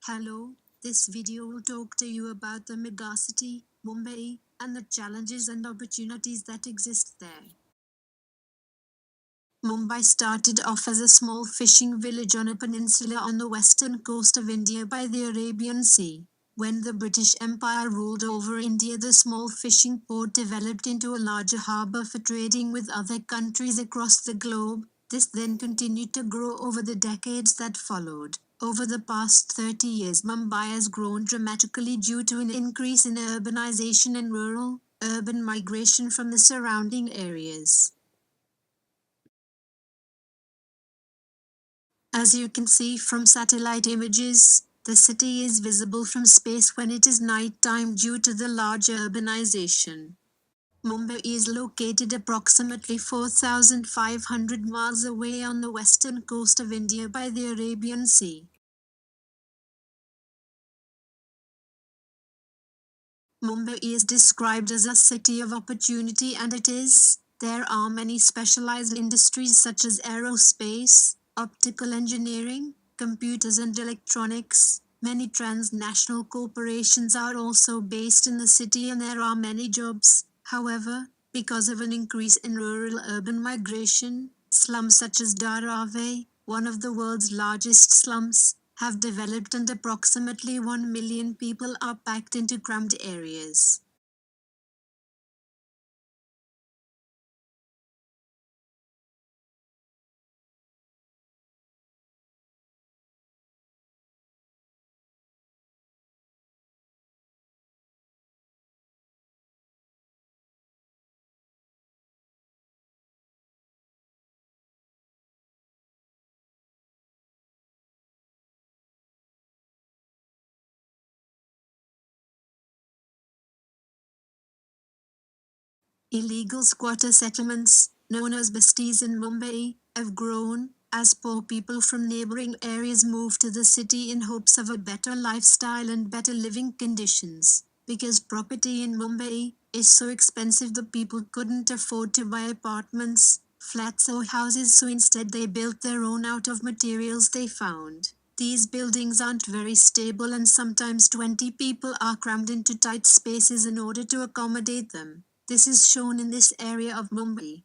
Hello, this video will talk to you about the megacity, Mumbai, and the challenges and opportunities that exist there. Mumbai started off as a small fishing village on a peninsula on the western coast of India by the Arabian Sea. When the British Empire ruled over India, the small fishing port developed into a larger harbour for trading with other countries across the globe. This then continued to grow over the decades that followed. Over the past 30 years, Mumbai has grown dramatically due to an increase in urbanization and rural, urban migration from the surrounding areas. As you can see from satellite images, the city is visible from space when it is night time due to the large urbanization. Mumbai is located approximately 4,500 miles away on the western coast of India by the Arabian Sea. Mumbai is described as a city of opportunity, and it is. There are many specialized industries such as aerospace, optical engineering, computers and electronics. Many transnational corporations are also based in the city and there are many jobs. However, because of an increase in rural-urban migration, slums such as Dharavi, one of the world's largest slums, have developed and approximately 1 million people are packed into cramped areas. Illegal squatter settlements, known as bastis in Mumbai, have grown as poor people from neighboring areas move to the city in hopes of a better lifestyle and better living conditions. Because property in Mumbai is so expensive, the people couldn't afford to buy apartments, flats or houses, so instead they built their own out of materials they found. These buildings aren't very stable and sometimes 20 people are crammed into tight spaces in order to accommodate them. This is shown in this area of Mumbai.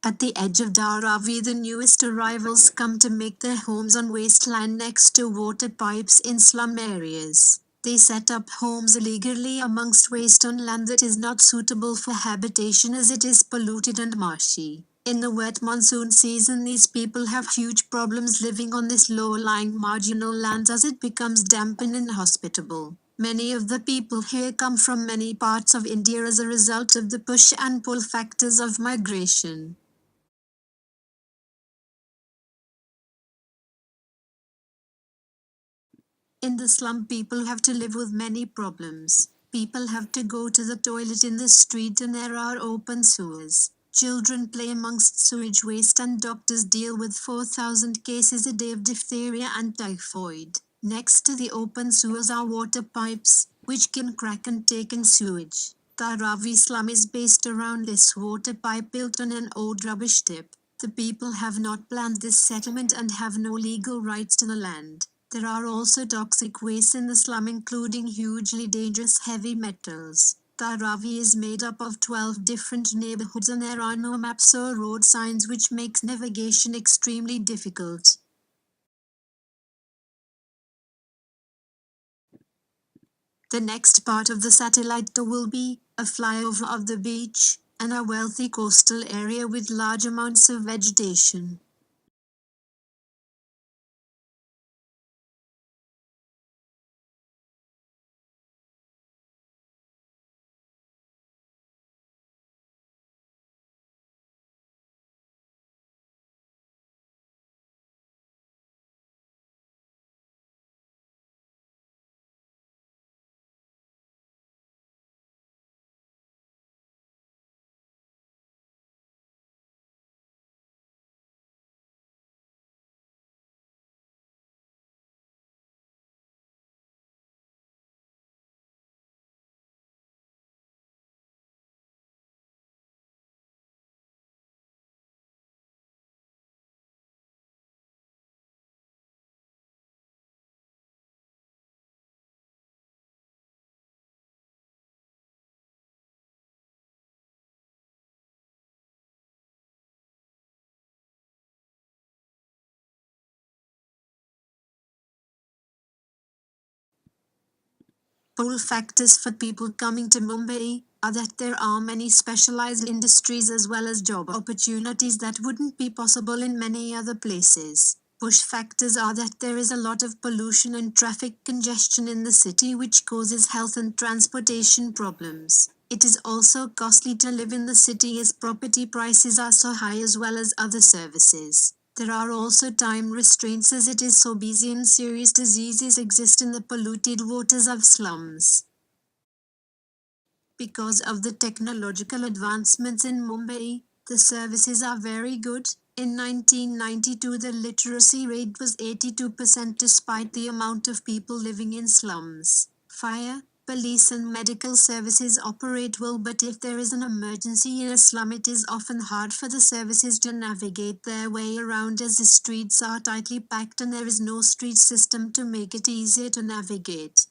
At the edge of Dharavi, the newest arrivals come to make their homes on wasteland next to water pipes in slum areas. They set up homes illegally amongst waste on land that is not suitable for habitation as it is polluted and marshy. In the wet monsoon season, these people have huge problems living on this low-lying marginal land as it becomes damp and inhospitable. Many of the people here come from many parts of India as a result of the push and pull factors of migration. In the slum, people have to live with many problems. People have to go to the toilet in the street and there are open sewers. Children play amongst sewage waste and doctors deal with 4,000 cases a day of diphtheria and typhoid. Next to the open sewers are water pipes, which can crack and take in sewage. Dharavi slum is based around this water pipe built on an old rubbish tip. The people have not planned this settlement and have no legal rights to the land. There are also toxic waste in the slum, including hugely dangerous heavy metals. Dharavi is made up of 12 different neighborhoods and there are no maps or road signs, which makes navigation extremely difficult. The next part of the satellite tour will be a flyover of the beach and a wealthy coastal area with large amounts of vegetation. Pull factors for people coming to Mumbai are that there are many specialized industries as well as job opportunities that wouldn't be possible in many other places. Push factors are that there is a lot of pollution and traffic congestion in the city which causes health and transportation problems. It is also costly to live in the city as property prices are so high as well as other services. There are also time restraints as it is so busy and serious diseases exist in the polluted waters of slums. Because of the technological advancements in Mumbai, the services are very good. In 1992, the literacy rate was 82% despite the amount of people living in slums. Fire, police and medical services operate well, but if there is an emergency in a slum, it is often hard for the services to navigate their way around as the streets are tightly packed and there is no street system to make it easier to navigate.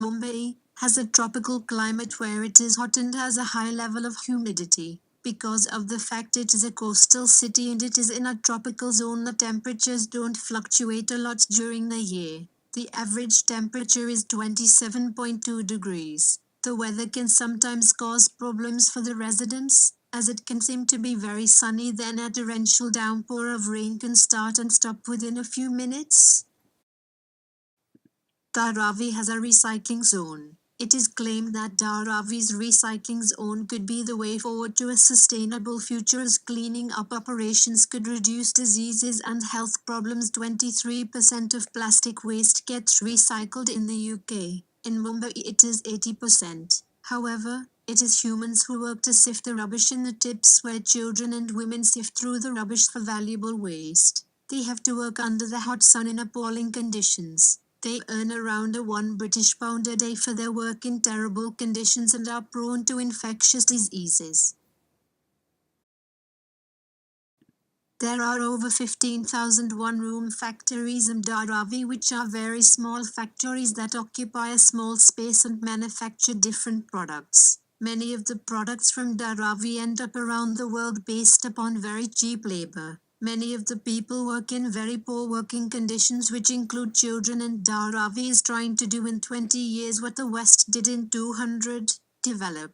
Mumbai has a tropical climate where it is hot and has a high level of humidity. Because of the fact it is a coastal city and it is in a tropical zone, the temperatures don't fluctuate a lot during the year. The average temperature is 27.2 degrees. The weather can sometimes cause problems for the residents, as it can seem to be very sunny, then a torrential downpour of rain can start and stop within a few minutes. Dharavi has a recycling zone. It is claimed that Dharavi's recycling zone could be the way forward to a sustainable future as cleaning up operations could reduce diseases and health problems. 23% of plastic waste gets recycled in the UK. In Mumbai it is 80%. However, it is humans who work to sift the rubbish in the tips where children and women sift through the rubbish for valuable waste. They have to work under the hot sun in appalling conditions. They earn around £1 a day for their work in terrible conditions and are prone to infectious diseases. There are over 15,000 one-room factories in Dharavi, which are very small factories that occupy a small space and manufacture different products. Many of the products from Dharavi end up around the world based upon very cheap labor. Many of the people work in very poor working conditions, which include children, and Dharavi is trying to do in 20 years what the West did in 200, develop.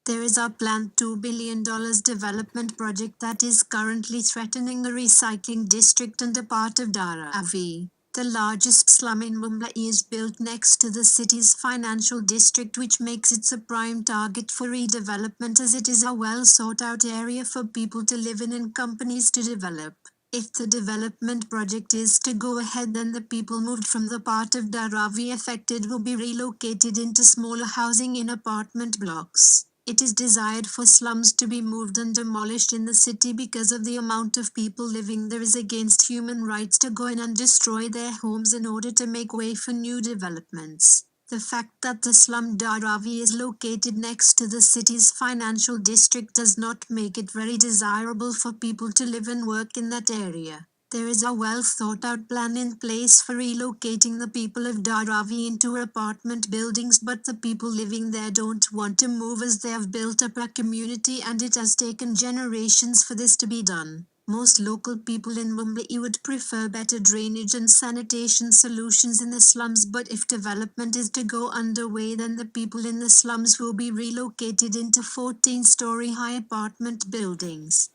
There is a planned $2 billion development project that is currently threatening the recycling district and a part of Dharavi. The largest slum in Mumbai is built next to the city's financial district, which makes it a prime target for redevelopment as it is a well sought out area for people to live in and companies to develop. If the development project is to go ahead, then the people moved from the part of Dharavi affected will be relocated into smaller housing in apartment blocks. It is desired for slums to be moved and demolished in the city because of the amount of people living there is against human rights to go in and destroy their homes in order to make way for new developments. The fact that the slum Dharavi is located next to the city's financial district does not make it very desirable for people to live and work in that area. There is a well thought out plan in place for relocating the people of Dharavi into apartment buildings, but the people living there don't want to move as they have built up a community and it has taken generations for this to be done. Most local people in Mumbai would prefer better drainage and sanitation solutions in the slums, but if development is to go underway, then the people in the slums will be relocated into 14-story high apartment buildings.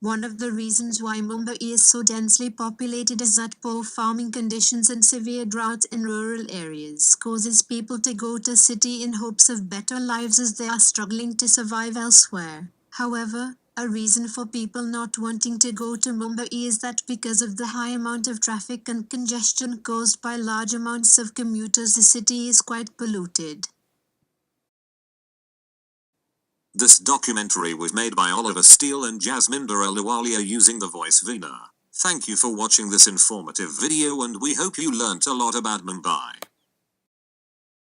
One of the reasons why Mumbai is so densely populated is that poor farming conditions and severe drought in rural areas causes people to go to city in hopes of better lives as they are struggling to survive elsewhere. However, a reason for people not wanting to go to Mumbai is that because of the high amount of traffic and congestion caused by large amounts of commuters, the city is quite polluted. This documentary was made by Oliver Steele and Jasminder Ahluwalia using the voice Veena. Thank you for watching this informative video and we hope you learnt a lot about Mumbai.